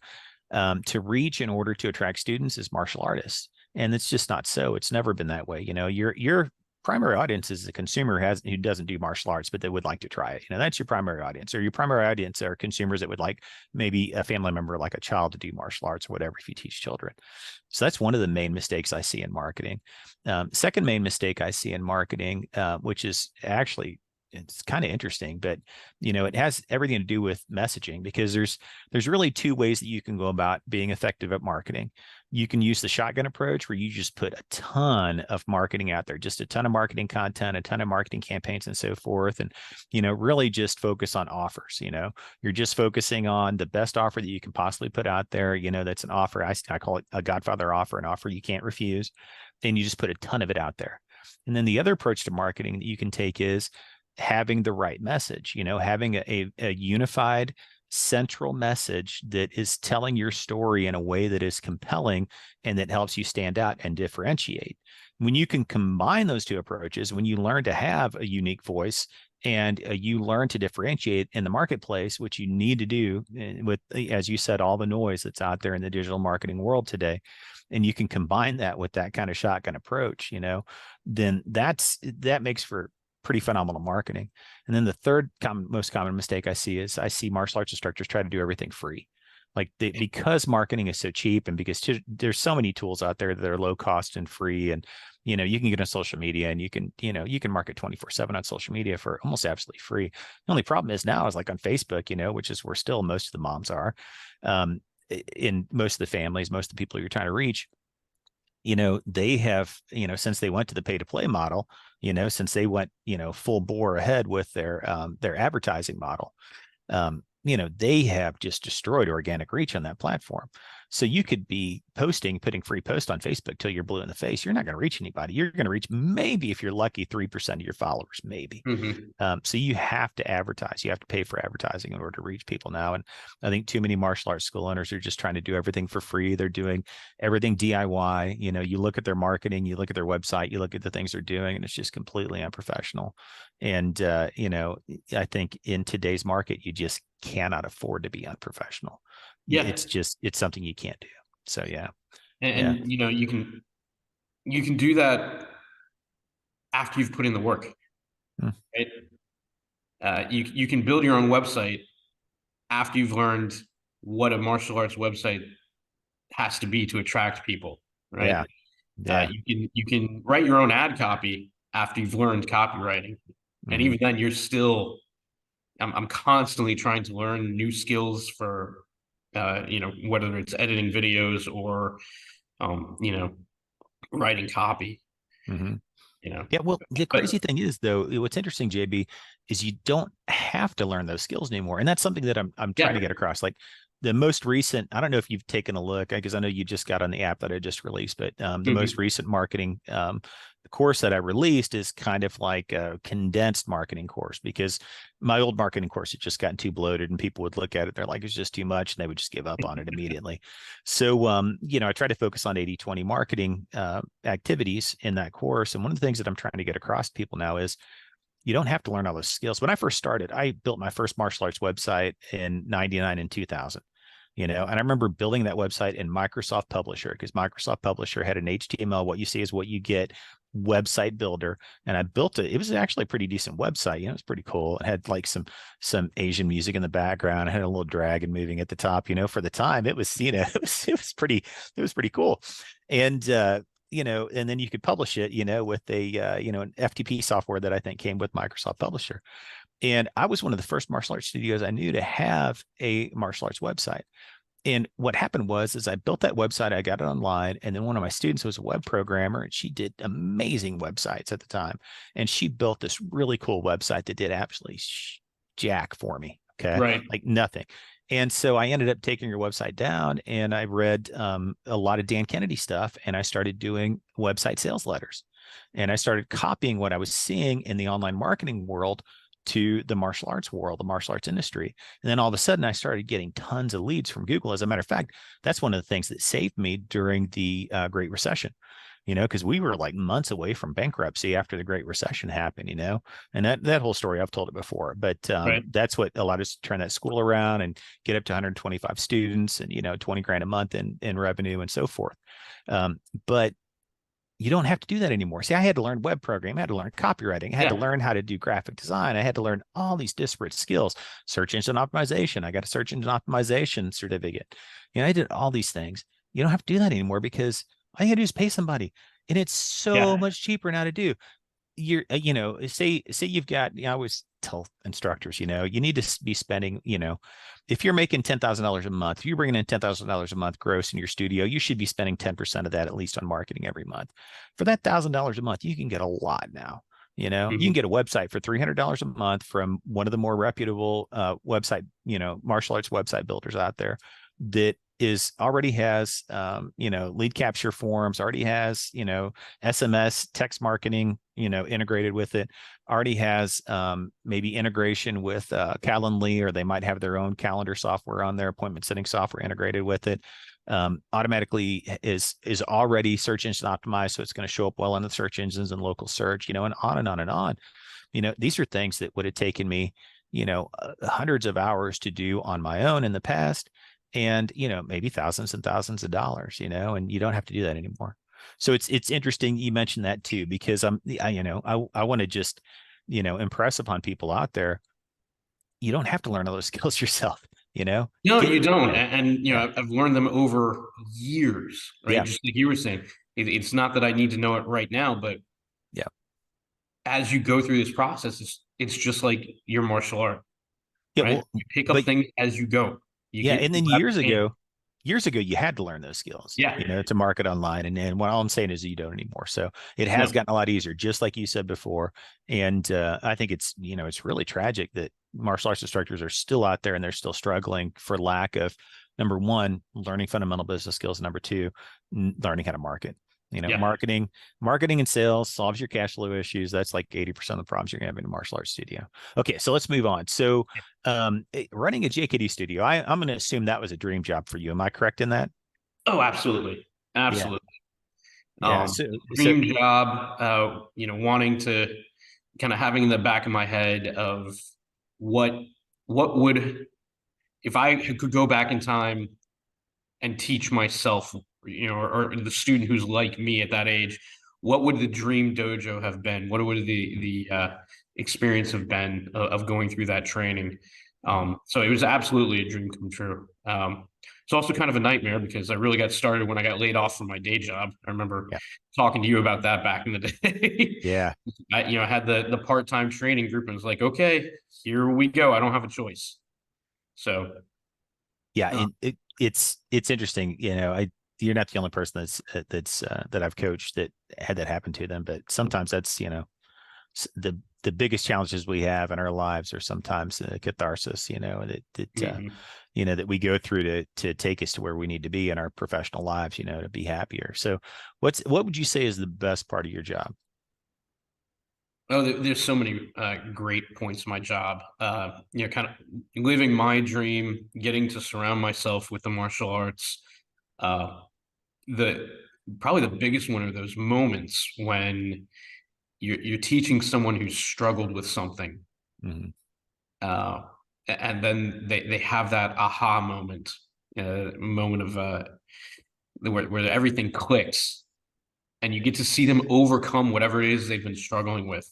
reach in order to attract students is martial artists. And it's just not so. It's never been that way. Your primary audience is the consumer who doesn't do martial arts, but they would like to try it. That's your primary audience, or your primary audience are consumers that would like maybe a family member, like a child, to do martial arts or whatever, if you teach children. So that's one of the main mistakes I see in marketing. Second main mistake I see in marketing, which is actually, it's kind of interesting, but it has everything to do with messaging, because there's really two ways that you can go about being effective at marketing. You can use the shotgun approach, where you just put a ton of marketing out there, just a ton of marketing content, a ton of marketing campaigns and so forth. And, really just focus on offers. You're just focusing on the best offer that you can possibly put out there. That's an offer. I call it a Godfather offer, an offer you can't refuse. Then you just put a ton of it out there. And then the other approach to marketing that you can take is having the right message, having a unified central message that is telling your story in a way that is compelling and that helps you stand out and differentiate. When you can combine those two approaches, when you learn to have a unique voice and you learn to differentiate in the marketplace, which you need to do with, as you said, all the noise that's out there in the digital marketing world today, and you can combine that with that kind of shotgun approach, then that makes for pretty phenomenal marketing. And then the third most common mistake I see is I see martial arts instructors try to do everything free. Because marketing is so cheap, and because there's so many tools out there that are low cost and free, and you can get on social media and you can market 24/7 on social media for almost absolutely free. The only problem is now is like on Facebook, which is where still most of the moms are, in most of the families, most of the people you're trying to reach. They have, since they went to the pay to play model, since they went, full bore ahead with their advertising model, they have just destroyed organic reach on that platform. So you could be putting free posts on Facebook till you're blue in the face. You're not going to reach anybody. You're going to reach, maybe if you're lucky, 3% of your followers, maybe. So you have to advertise. You have to pay for advertising in order to reach people now. And I think too many martial arts school owners are just trying to do everything for free. They're doing everything DIY. You look at their marketing, you look at their website, you look at the things they're doing, and it's just completely unprofessional. And, I think in today's market, you just cannot afford to be unprofessional. Yeah, it's something you can't do. So yeah. And you can do that after you've put in the work. Right? You can build your own website after you've learned what a martial arts website has to be to attract people, right? Yeah. You can write your own ad copy after you've learned copywriting. And even then you're still, I'm constantly trying to learn new skills for whether it's editing videos or writing copy. Yeah, well, the crazy thing is, though, what's interesting, JB, is you don't have to learn those skills anymore. And that's something that I'm trying to get across. Like the most recent, I don't know if you've taken a look, because I know you just got on the app that I just released, but the most recent marketing course that I released is kind of like a condensed marketing course, because my old marketing course had just gotten too bloated and people would look at it. They're like, it's just too much. And they would just give up on it immediately. So, I try to focus on 80/20 marketing activities in that course. And one of the things that I'm trying to get across to people now is you don't have to learn all those skills. When I first started, I built my first martial arts website in 99 and 2000. And I remember building that website in Microsoft Publisher, because Microsoft Publisher had an HTML, what you see is what you get, website builder. And I built it. It was actually a pretty decent website. It was pretty cool. It had like some Asian music in the background. It had a little dragon moving at the top, for the time. It was, it was pretty cool. And, and then you could publish it, with an FTP software that I think came with Microsoft Publisher. And I was one of the first martial arts studios I knew to have a martial arts website. And what happened was I built that website, I got it online, and then one of my students was a web programmer, and she did amazing websites at the time. And she built this really cool website that did absolutely jack for me. Okay. Right. Like nothing. And so I ended up taking her website down, and I read a lot of Dan Kennedy stuff, and I started doing website sales letters. And I started copying what I was seeing in the online marketing world to the martial arts world, the martial arts industry. And then all of a sudden I started getting tons of leads from Google. As a matter of fact, that's one of the things that saved me during the Great Recession, because we were like months away from bankruptcy after the Great Recession happened, and that whole story, I've told it before, but Right. that's what allowed us to turn that school around and get up to 125 students and, 20 grand a month in revenue and so forth. But you don't have to do that anymore. See, I had to learn web programming. I had to learn copywriting. I had to learn how to do graphic design. I had to learn all these disparate skills, search engine optimization. I got a search engine optimization certificate. I did all these things. You don't have to do that anymore because all you gotta do is pay somebody. And it's so much cheaper now to do. You're, say you've got, I always tell instructors, you need to be spending, if you're making $10,000 a month, if you're bringing in $10,000 a month gross in your studio, you should be spending 10% of that at least on marketing every month. For that $1,000 a month, you can get a lot now. You can get a website for $300 a month from one of the more reputable website, martial arts website builders out there that already has, lead capture forms, already has, SMS text marketing, integrated with it, already has maybe integration with Calendly, or they might have their own calendar software on their appointment setting software integrated with it. Automatically is already search engine optimized, so it's going to show up well in the search engines and local search, and on and on and on. These are things that would have taken me, hundreds of hours to do on my own in the past, and maybe thousands and thousands of dollars, and you don't have to do that anymore. So it's interesting you mentioned that too, because I want to just impress upon people out there, you don't have to learn all those skills yourself. No, you don't. And I've learned them over years, right? Yeah. Just like you were saying, it's not that I need to know it right now, but as you go through this process, it's just like your martial art, right? Well, You pick up things as you go. And then years ago, you had to learn those skills, to market online. And what all I'm saying is you don't anymore. So it has gotten a lot easier, just like you said before. And I think it's, it's really tragic that martial arts instructors are still out there and they're still struggling for lack of, number one, learning fundamental business skills. Number two, learning how to market. Marketing and sales solves your cash flow issues. That's like 80% of the problems you're gonna have in a martial arts studio. Okay, so let's move on. So running a JKD studio, I'm going to assume that was a dream job for you. Am I correct in that? Oh, absolutely. Yeah. Dream job, wanting to kind of having in the back of my head of what would, if I could go back in time and teach myself, or the student who's like me at that age, what would the dream dojo have been? What would the experience have been of going through that training? So it was absolutely a dream come true. It's also kind of a nightmare because I really got started when I got laid off from my day job. I remember talking to you about that back in the day. Yeah. I had the part-time training group and was like, okay, here we go. I don't have a choice. So it's interesting. You're not the only person that I've coached that had that happen to them, but sometimes that's, the biggest challenges we have in our lives are sometimes catharsis, that we go through to take us to where we need to be in our professional lives, to be happier. So what would you say is the best part of your job? Oh, there's so many great points in my job. Kind of living my dream, getting to surround myself with the martial arts. Probably the biggest one are those moments when you're teaching someone who's struggled with something, and then they have that aha moment, moment of where everything clicks, and you get to see them overcome whatever it is they've been struggling with.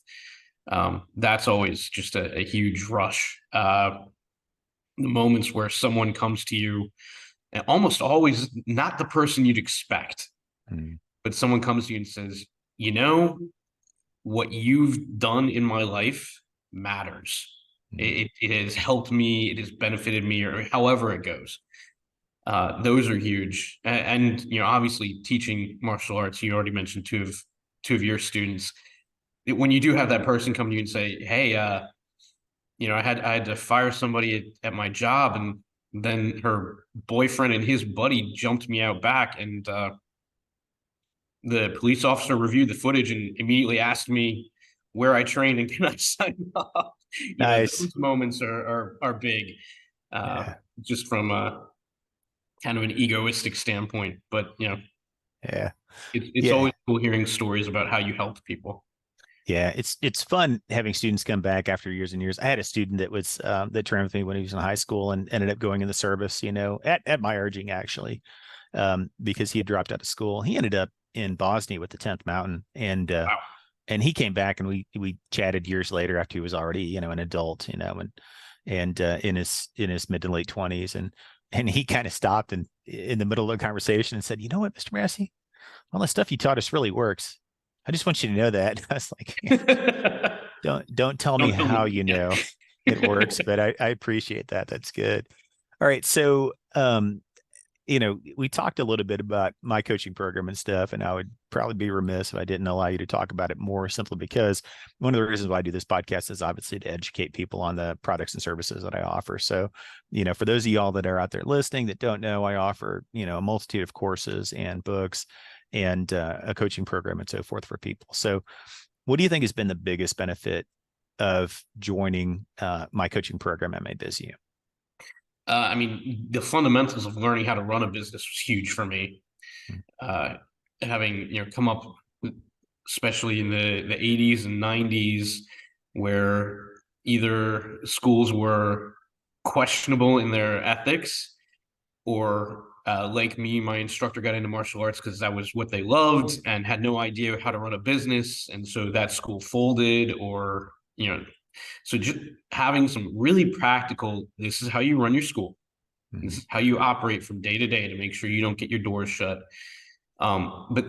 That's always just a huge rush. The moments where someone comes to you, and almost always not the person you'd expect, but someone comes to you and says, what you've done in my life matters. It has helped me. It has benefited me, or however it goes. Those are huge. And obviously teaching martial arts, you already mentioned two of your students. When you do have that person come to you and say, hey, I had to fire somebody at my job, and then her boyfriend and his buddy jumped me out back, and the police officer reviewed the footage and immediately asked me where I trained and can I sign up. Nice. Those moments are big, Yeah. just from a kind of an egoistic standpoint. But Yeah. it's Yeah. always cool hearing stories about how you helped people. Yeah, it's fun having students come back after years and years. I had a student that was that trained with me when he was in high school and ended up going in the service, at my urging actually, because he had dropped out of school. He ended up in Bosnia with the 10th Mountain, Wow. and he came back and we chatted years later after he was already an adult, and in his mid to late 20s, and he kind of stopped and in the middle of the conversation and said, "You know what, Mr. Massie, all the stuff you taught us really works. I just want you to know that." I was like, don't tell me Don't tell how me. it works, but I appreciate that. That's good. All right. So, we talked a little bit about my coaching program and stuff, and I would probably be remiss if I didn't allow you to talk about it more, simply because one of the reasons why I do this podcast is obviously to educate people on the products and services that I offer. So, for those of y'all that are out there listening that don't know, I offer, a multitude of courses and books and a coaching program and so forth for people. So what do you think has been the biggest benefit of joining my coaching program, MA Biz U? I mean, the fundamentals of learning how to run a business was huge for me. Having come up, especially in the 80s and 90s, where either schools were questionable in their ethics, or like me, my instructor got into martial arts because that was what they loved and had no idea how to run a business, and so that school folded, or so just having some really practical, this is how you run your school. This is how you operate from day to day to make sure you don't get your doors shut. But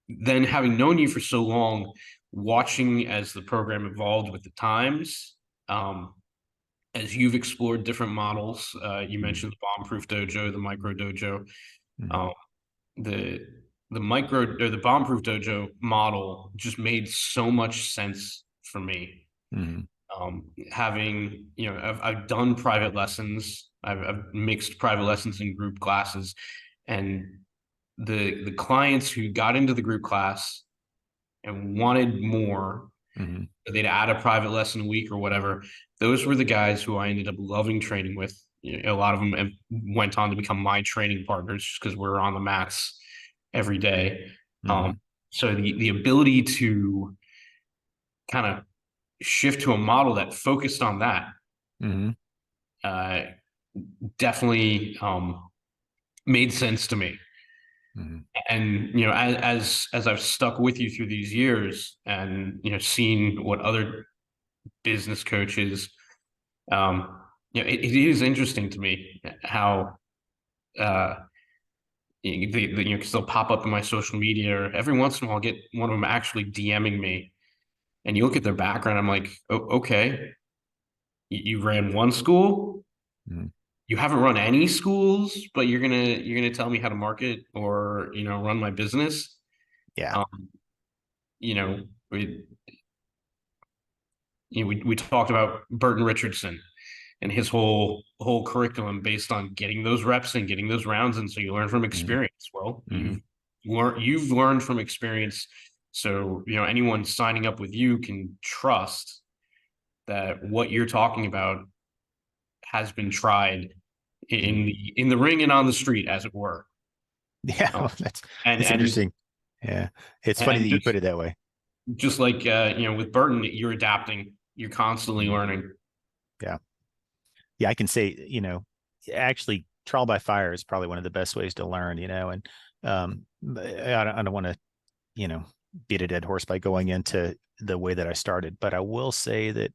then, having known you for so long, watching as the program evolved with the times, as you've explored different models, you mentioned the Bombproof Dojo, the Micro Dojo, the Micro or the Bombproof Dojo model just made so much sense for me. Having I've done private lessons, I've mixed private lessons and group classes, and the clients who got into the group class and wanted more, they'd add a private lesson a week or whatever. Those were the guys who I ended up loving training with. A lot of them went on to become my training partners just because we're on the mats every day. So the ability to kind of shift to a model that focused on that definitely made sense to me. And as I've stuck with you through these years, and seen what other business coaches, it is interesting to me how because they'll pop up in my social media, or every once in a while I'll get one of them actually DMing me, and you look at their background, I'm like, oh, okay, you ran one school, you haven't run any schools, but you're gonna tell me how to market or run my business. Yeah. We talked about Burton Richardson and his whole curriculum based on getting those reps and getting those rounds, and so you learn from experience. Well, you've learned from experience, so anyone signing up with you can trust that what you're talking about has been tried in the ring and on the street, as it were. Yeah, that's interesting. Yeah, it's funny that you put it that way. Just like with Burton, you're adapting, you're constantly learning. Yeah, I can say actually trial by fire is probably one of the best ways to learn. And I don't want to beat a dead horse by going into the way that I started, but I will say that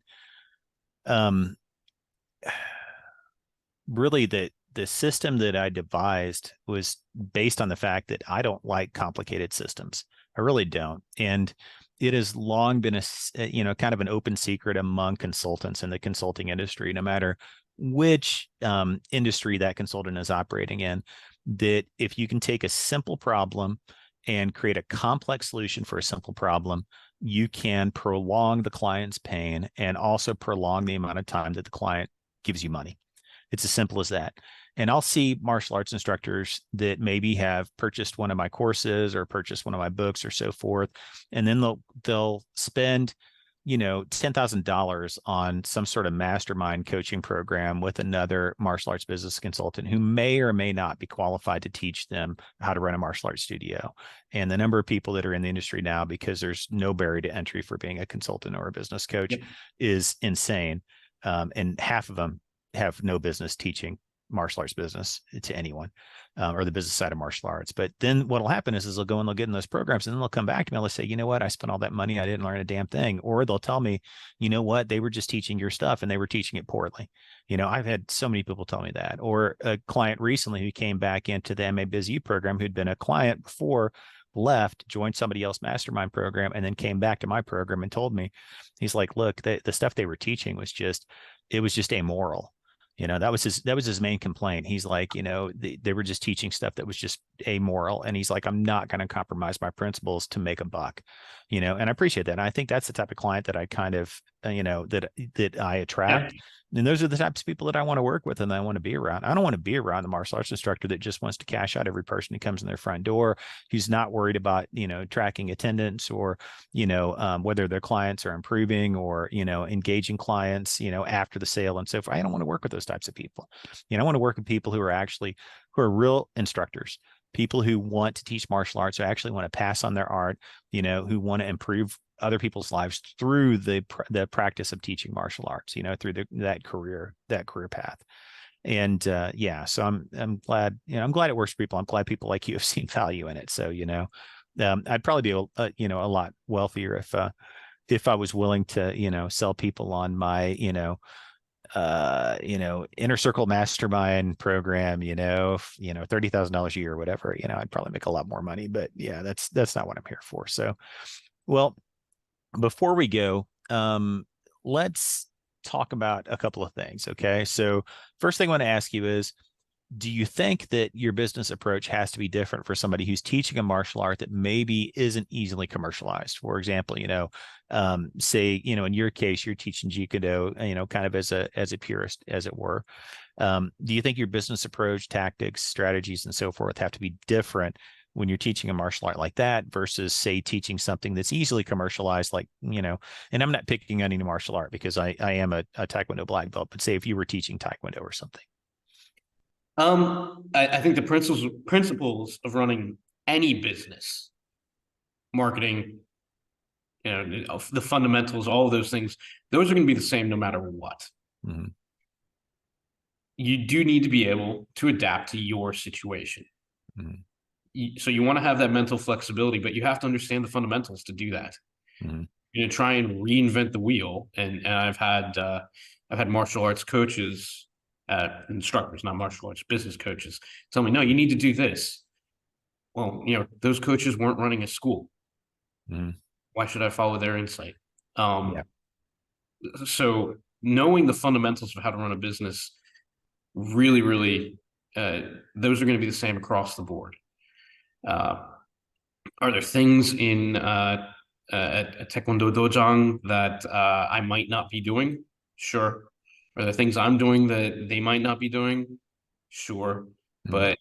really the system that I devised was based on the fact that I don't like complicated systems. I really don't. And it has long been a kind of an open secret among consultants in the consulting industry, no matter which industry that consultant is operating in, that if you can take a simple problem and create a complex solution for a simple problem, you can prolong the client's pain and also prolong the amount of time that the client gives you money. It's as simple as that. And I'll see martial arts instructors that maybe have purchased one of my courses or purchased one of my books or so forth. And then they'll spend, $10,000 on some sort of mastermind coaching program with another martial arts business consultant who may or may not be qualified to teach them how to run a martial arts studio. And the number of people that are in the industry now, because there's no barrier to entry for being a consultant or a business coach, is insane. And half of them have no business teaching martial arts business to anyone, or the business side of martial arts. But then what'll happen is they'll go and they'll get in those programs, and then they'll come back to me and they'll say, you know what, I spent all that money, I didn't learn a damn thing. Or they'll tell me, you know what, they were just teaching your stuff and they were teaching it poorly. I've had so many people tell me that. Or a client recently who came back into the MA Biz U program, who'd been a client before, left, joined somebody else's mastermind program, and then came back to my program and told me, he's like, look, the stuff they were teaching was just amoral. That was his main complaint. He's like, they were just teaching stuff that was just amoral. And he's like, I'm not going to compromise my principles to make a buck, and I appreciate that. And I think that's the type of client that I kind of, that I attract. Yeah. And those are the types of people that I want to work with and I want to be around. I don't want to be around the martial arts instructor that just wants to cash out every person who comes in their front door, who's not worried about, tracking attendance or, whether their clients are improving or, engaging clients, after the sale and so forth. I don't want to work with those types of people. I want to work with people who are real instructors, people who want to teach martial arts, who actually want to pass on their art, who want to improve other people's lives through the practice of teaching martial arts, through that career path. And so I'm glad, I'm glad it works for people. I'm glad people like you have seen value in it. So, I'd probably be a lot wealthier if I was willing to, sell people on my, inner circle mastermind program, $30,000 a year or whatever, I'd probably make a lot more money. But yeah, that's not what I'm here for. So, well, before we go, let's talk about a couple of things. Okay. So first thing I want to ask you is, do you think that your business approach has to be different for somebody who's teaching a martial art that maybe isn't easily commercialized? For example, say, in your case, you're teaching JKD, kind of as a purist, as it were. Do you think your business approach, tactics, strategies, and so forth have to be different when you're teaching a martial art like that versus, say, teaching something that's easily commercialized, like, and I'm not picking on any martial art because I am a Taekwondo black belt, but say if you were teaching Taekwondo or something. I think the principles of running any business, marketing, the fundamentals, all of those things, those are going to be the same no matter what. Mm-hmm. You do need to be able to adapt to your situation. Mm-hmm. So you want to have that mental flexibility, but you have to understand the fundamentals to do that. Mm-hmm. Try and reinvent the wheel. And I've had martial arts coaches, instructors, not martial arts business coaches, tell me, no, you need to do this. Well, those coaches weren't running a school. Mm-hmm. Why should I follow their insight? So knowing the fundamentals of how to run a business, really, really, those are going to be the same across the board. Are there things in a Taekwondo dojang that I might not be doing? Sure. Are there things I'm doing that they might not be doing? Sure. Mm-hmm. But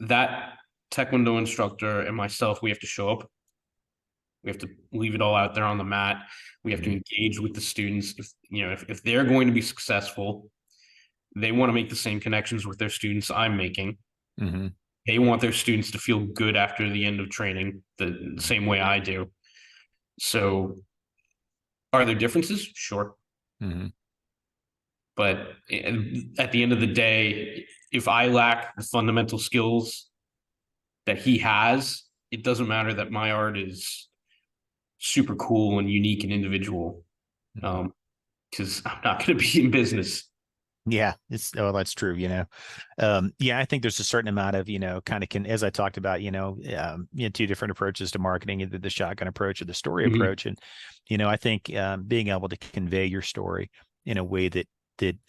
that Taekwondo instructor and myself, we have to show up. We have to leave it all out there on the mat. We have to engage with the students. If they're going to be successful, they want to make the same connections with their students I'm making. Mm-hmm. They want their students to feel good after the end of training, the same way I do. So are there differences? Sure. Mm-hmm. But at the end of the day, if I lack the fundamental skills that he has, it doesn't matter that my art is super cool and unique and individual, because I'm not going to be in business. Yeah, that's true. I think there's a certain amount of, as I talked about, two different approaches to marketing, either the shotgun approach or the story mm-hmm. approach. And, I think being able to convey your story in a way that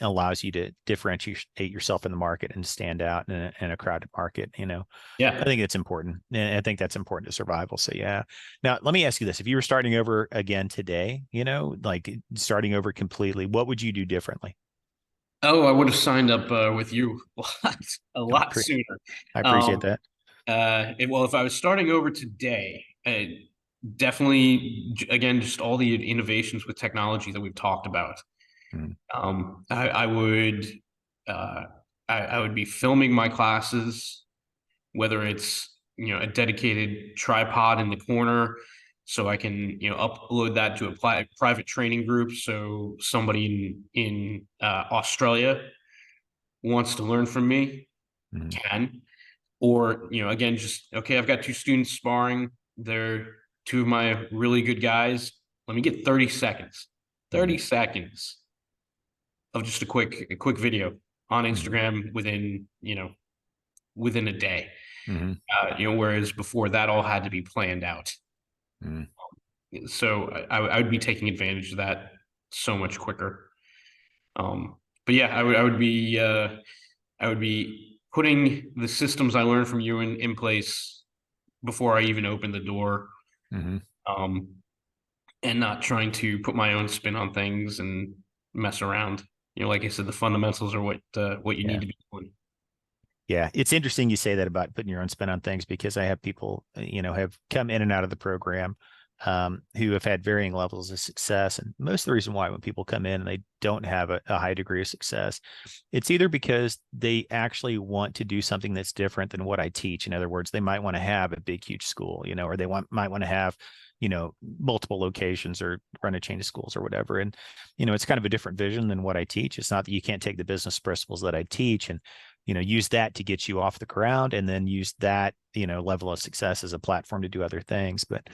allows you to differentiate yourself in the market and stand out in a crowded market, I think it's important. And I think that's important to survival. So, yeah. Now, let me ask you this. If you were starting over again today, like starting over completely, what would you do differently? Oh, I would have signed up with you a I lot pre- sooner. I appreciate Um, that. well, if I was starting over today, definitely again just all the innovations with technology that we've talked about. Mm, I would uh, I would be filming my classes, whether it's a dedicated tripod in the corner, so I can upload that to a private training group. So somebody in Australia wants to learn from me mm, can, or again, just okay, I've got two students sparring. They're two of my really good guys. Let me get 30 seconds. mm, 30 seconds of just a quick video on mm, Instagram within a day. mm, Whereas before that all had to be planned out. mm. So I would be taking advantage of that so much quicker. But yeah, I would be putting the systems I learned from you in place before I even open the door. Mm-hmm. Um, and not trying to put my own spin on things and mess around. Like I said, the fundamentals are what you Yeah. need to be doing. Yeah, it's interesting you say that about putting your own spin on things because I have people, have come in and out of the program who have had varying levels of success. And most of the reason why when people come in and they don't have a high degree of success, it's either because they actually want to do something that's different than what I teach. In other words, they might want to have a big, huge school, or they might want to have, multiple locations or run a chain of schools or whatever. And, it's kind of a different vision than what I teach. It's not that you can't take the business principles that I teach and use that to get you off the ground and then use that, level of success as a platform to do other things. But,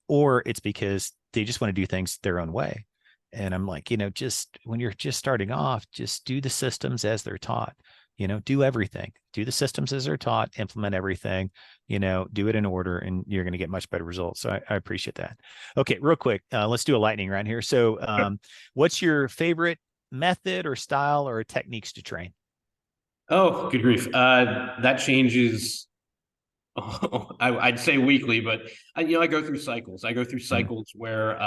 or it's because they just want to do things their own way. And I'm like, just when you're just starting off, just do the systems as they're taught, do everything, do the systems as they're taught, implement everything, do it in order and you're going to get much better results. So I appreciate that. Okay. Real quick. Let's do a lightning round here. So, what's your favorite method or style or techniques to train? Oh, good grief. That changes. I'd say weekly, but I go through cycles. I go through Mm-hmm. cycles where,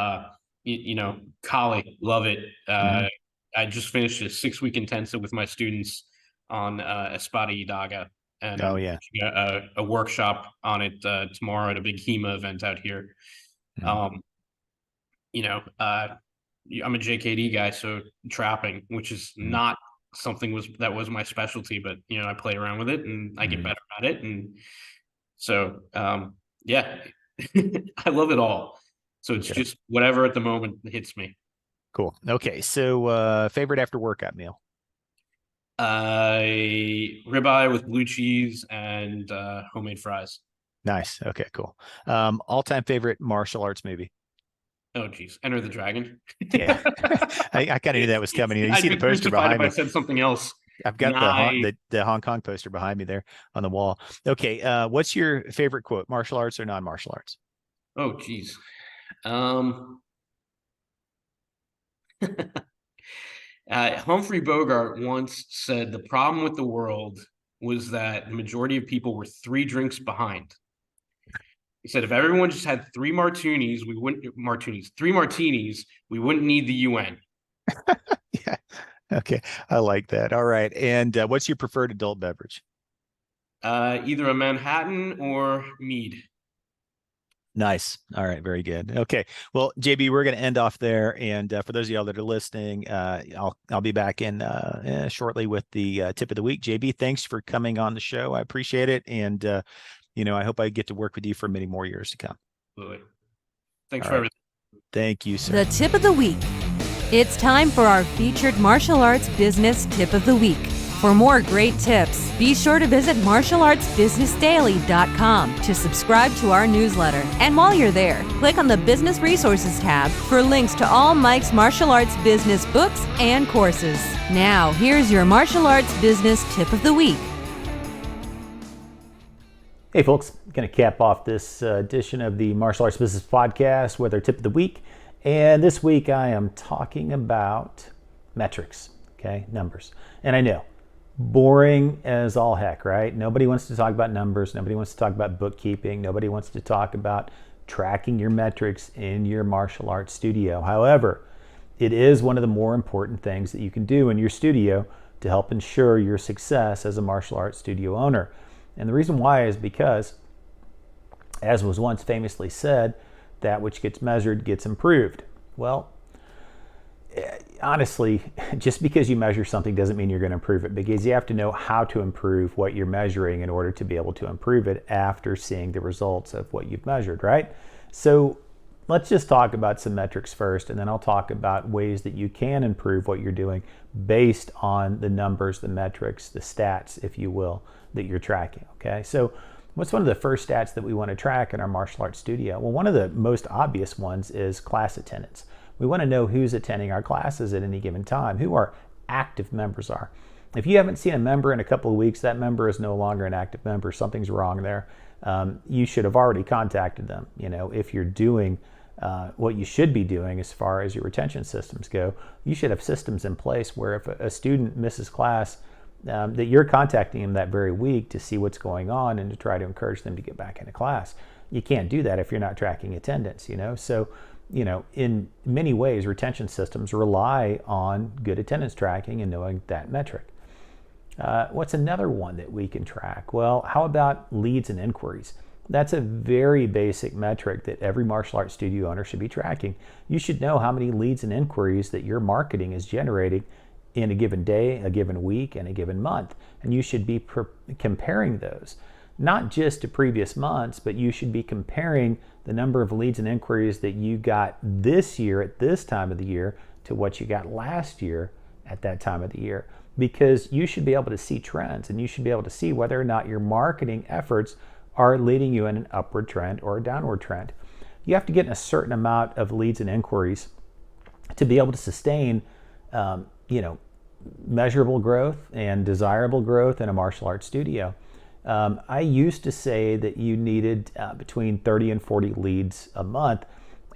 Kali, love it. Mm-hmm. I just finished a 6-week intensive with my students on Espada y Daga, and Oh I'm yeah. teaching a workshop on it tomorrow at a big HEMA event out here. Mm-hmm. Um, you know, uh, I'm a JKD guy, so trapping, which is not something that was my specialty, but I play around with it and I get Mm-hmm. better at it, and so yeah, I love it all. So it's Okay. just whatever at the moment hits me. Cool. Okay. So, favorite after workout meal? Ribeye with blue cheese and homemade fries. Nice. Okay. Cool. All-time favorite martial arts movie? Oh geez, Enter the Dragon. Yeah. I kind of knew that was coming. You I'd see the be poster crucified if behind I me. said something else. I've got Nice. the Hong Kong poster behind me there on the wall. Okay. What's your favorite quote? Martial arts or non-martial arts? Oh geez. Um, Humphrey Bogart once said the problem with the world was that the majority of people were 3 drinks behind. He said if everyone just had 3 martinis, we wouldn't need the UN. Yeah. Okay. I like that. All right. And what's your preferred adult beverage? Either a Manhattan or mead. Nice. All right. Very good. Okay. Well, JB, we're going to end off there. And for those of y'all that are listening, I'll be back in shortly with the tip of the week. JB, thanks for coming on the show. I appreciate it. And, I hope I get to work with you for many more years to come. Absolutely. Thanks All for right. everything. Thank you, sir. The tip of the week. It's time for our featured martial arts business tip of the week. For more great tips, be sure to visit martialartsbusinessdaily.com to subscribe to our newsletter. And while you're there, click on the Business Resources tab for links to all Mike's martial arts business books and courses. Now, here's your martial arts business tip of the week. Hey, folks, going to cap off this edition of the Martial Arts Business Podcast with our tip of the week. And this week I am talking about metrics, okay, numbers. And I know, boring as all heck, right? Nobody wants to talk about numbers. Nobody wants to talk about bookkeeping. Nobody wants to talk about tracking your metrics in your martial arts studio. However, it is one of the more important things that you can do in your studio to help ensure your success as a martial arts studio owner. And the reason why is because, as was once famously said, that which gets measured gets improved. Well, honestly, just because you measure something doesn't mean you're going to improve it, because you have to know how to improve what you're measuring in order to be able to improve it after seeing the results of what you've measured, right? So let's just talk about some metrics first, and then I'll talk about ways that you can improve what you're doing based on the numbers, the metrics, the stats, if you will, that you're tracking, okay? So what's one of the first stats that we want to track in our martial arts studio? Well, one of the most obvious ones is class attendance. We want to know who's attending our classes at any given time, who our active members are. If you haven't seen a member in a couple of weeks, that member is no longer an active member. Something's wrong there. You should have already contacted them. If you're doing what you should be doing as far as your retention systems go, you should have systems in place where if a student misses class, that you're contacting them that very week to see what's going on and to try to encourage them to get back into class. You can't do that if you're not tracking attendance, So, in many ways, retention systems rely on good attendance tracking and knowing that metric. What's another one that we can track? Well, how about leads and inquiries? That's a very basic metric that every martial arts studio owner should be tracking. You should know how many leads and inquiries that your marketing is generating in a given day, a given week, and a given month. And you should be comparing those, not just to previous months, but you should be comparing the number of leads and inquiries that you got this year at this time of the year to what you got last year at that time of the year. Because you should be able to see trends, and you should be able to see whether or not your marketing efforts are leading you in an upward trend or a downward trend. You have to get a certain amount of leads and inquiries to be able to sustain measurable growth and desirable growth in a martial arts studio. I used to say that you needed between 30 and 40 leads a month,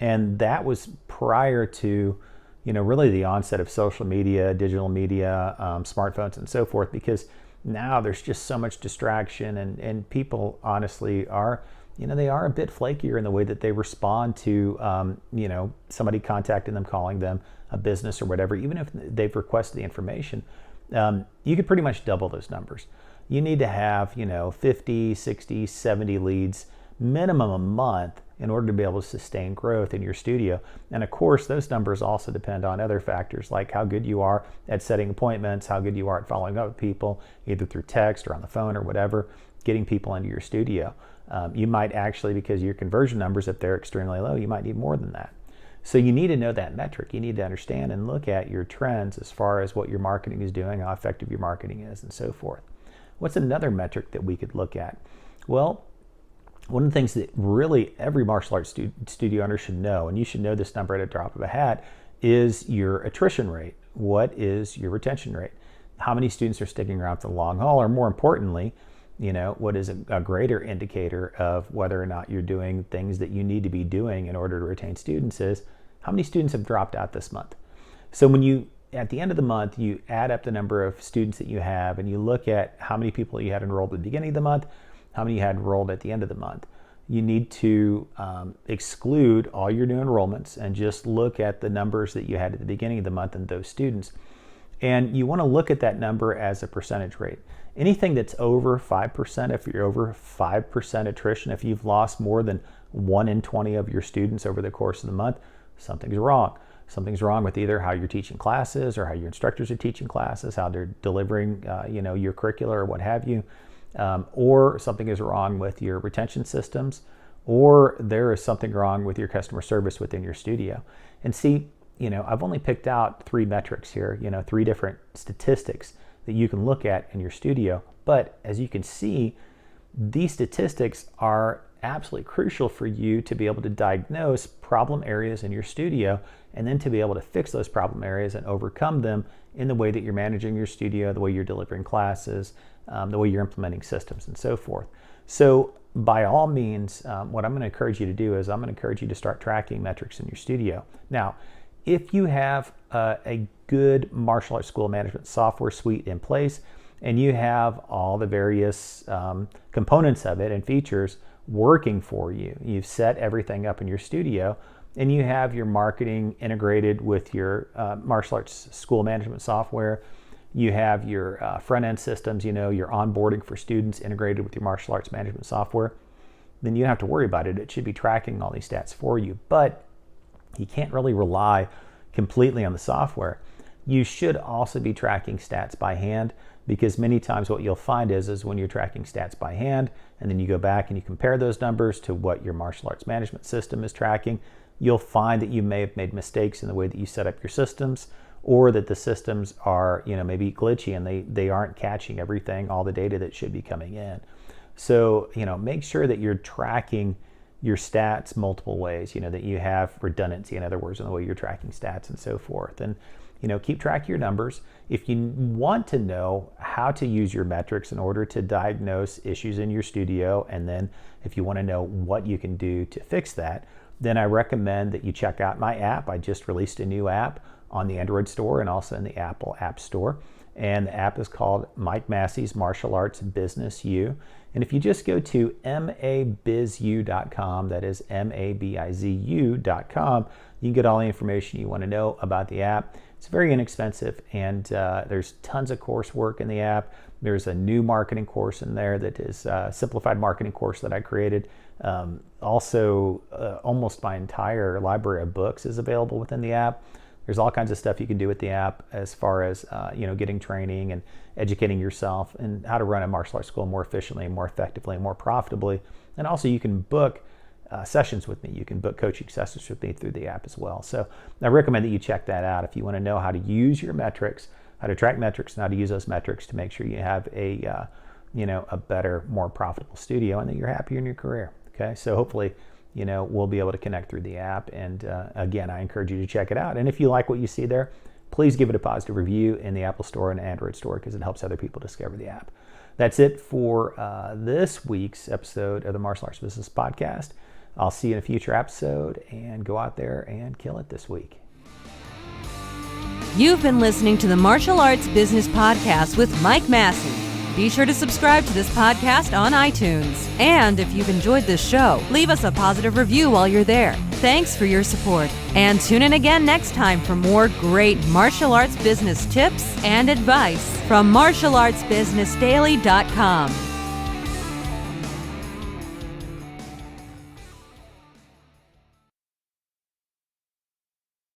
and that was prior to really the onset of social media, digital media, smartphones, and so forth, because now there's just so much distraction, and people honestly are they are a bit flakier in the way that they respond to somebody contacting them, calling them a business or whatever. Even if they've requested the information, you could pretty much double those numbers. You need to have 50, 60, 70 leads minimum a month in order to be able to sustain growth in your studio. And of course, those numbers also depend on other factors like how good you are at setting appointments, how good you are at following up with people, either through text or on the phone or whatever, getting people into your studio. You might actually, because your conversion numbers, if they're extremely low, you might need more than that. So you need to know that metric. You need to understand and look at your trends as far as what your marketing is doing, how effective your marketing is, and so forth. What's another metric that we could look at? Well, one of the things that really every martial arts studio owner should know, and you should know this number at a drop of a hat, is your attrition rate. What is your retention rate? How many students are sticking around for the long haul? Or more importantly, what is a greater indicator of whether or not you're doing things that you need to be doing in order to retain students is how many students have dropped out this month. So when you, at the end of the month, you add up the number of students that you have and you look at how many people you had enrolled at the beginning of the month, how many you had enrolled at the end of the month. You need to exclude all your new enrollments and just look at the numbers that you had at the beginning of the month and those students. And you want to look at that number as a percentage rate. Anything that's over 5%, if you're over 5% attrition, if you've lost more than 1 in 20 of your students over the course of the month, something's wrong. Something's wrong with either how you're teaching classes or how your instructors are teaching classes, how they're delivering your curricula or what have you. Or something is wrong with your retention systems, or there is something wrong with your customer service within your studio. And see, I've only picked out 3 metrics here, 3 different statistics that you can look at in your studio. But as you can see, these statistics are absolutely crucial for you to be able to diagnose problem areas in your studio and then to be able to fix those problem areas and overcome them in the way that you're managing your studio, the way you're delivering classes, the way you're implementing systems and so forth. So by all means, what I'm going to encourage you to do is I'm going to encourage you to start tracking metrics in your studio. Now, if you have a good martial arts school management software suite in place and you have all the various components of it and features, working for you. You've set everything up in your studio, and you have your marketing integrated with your martial arts school management software. You have your front-end systems, your onboarding for students integrated with your martial arts management software. Then you don't have to worry about it. It should be tracking all these stats for you. But you can't really rely completely on the software. You should also be tracking stats by hand, because many times what you'll find is when you're tracking stats by hand and then you go back and you compare those numbers to what your martial arts management system is tracking, you'll find that you may have made mistakes in the way that you set up your systems, or that the systems are maybe glitchy and they aren't catching everything, all the data that should be coming in. So make sure that you're tracking your stats multiple ways, that you have redundancy, in other words, in the way you're tracking stats and so forth. And keep track of your numbers. If you want to know how to use your metrics in order to diagnose issues in your studio, and then if you want to know what you can do to fix that, then I recommend that you check out my app. I just released a new app on the Android store and also in the Apple App Store. And the app is called Mike Massie's Martial Arts Business U. And if you just go to mabizu.com, that is mabizu.com, you can get all the information you want to know about the app. It's very inexpensive, and there's tons of coursework in the app. There's a new marketing course in there that is a simplified marketing course that I created. Also, almost my entire library of books is available within the app. There's all kinds of stuff you can do with the app as far as getting training and educating yourself and how to run a martial arts school more efficiently, more effectively, and more profitably. And also you can book sessions with me. You can book coaching sessions with me through the app as well. So I recommend that you check that out if you want to know how to use your metrics, how to track metrics, and how to use those metrics to make sure you have a better, more profitable studio and that you're happier in your career. Okay, so hopefully we'll be able to connect through the app. And again, I encourage you to check it out. And if you like what you see there, please give it a positive review in the Apple Store and Android Store, because it helps other people discover the app. That's it for this week's episode of the Martial Arts Business Podcast. I'll see you in a future episode, and go out there and kill it this week. You've been listening to the Martial Arts Business Podcast with Mike Massie. Be sure to subscribe to this podcast on iTunes. And if you've enjoyed this show, leave us a positive review while you're there. Thanks for your support. And tune in again next time for more great martial arts business tips and advice from martialartsbusinessdaily.com.